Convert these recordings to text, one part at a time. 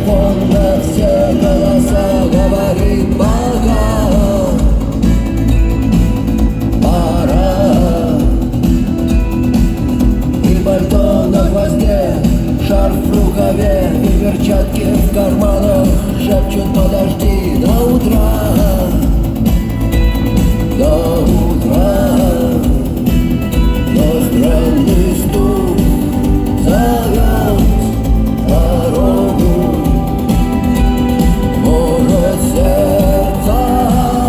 телефон на все голоса говорит пока. Пора. И пальто на гвозде, шарф в рукаве и перчатки в карманах шепчут: подожди до утра. До утра. Но странный стук зовет дорогу. Может сердце,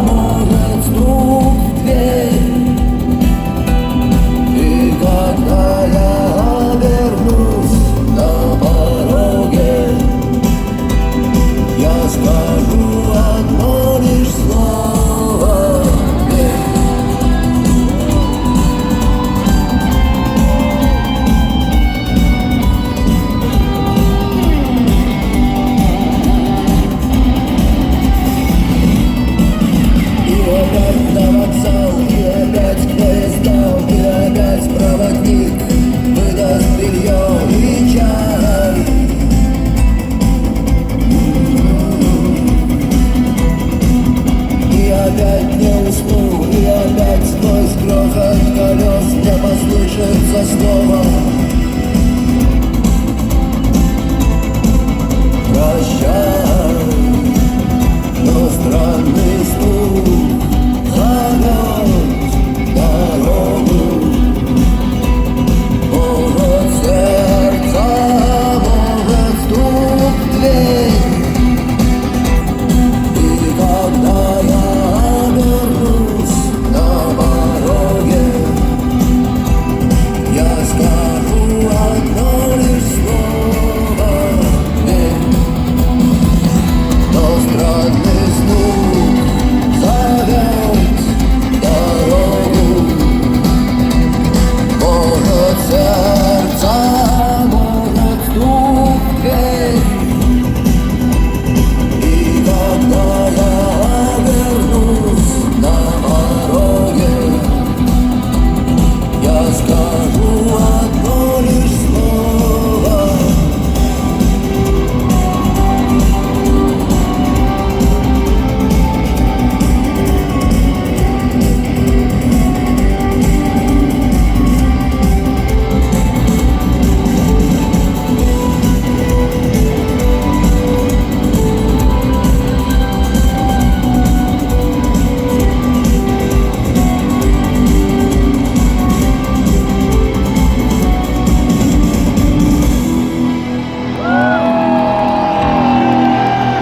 может стук в дверь. И когда я обернусь на пороге, я скажу одно лишь слово: опять на вокзал, и опять к поездам, и опять проводник выдаст белье и чай. И опять не усну, и опять сквозь грохот колес мне послышится снова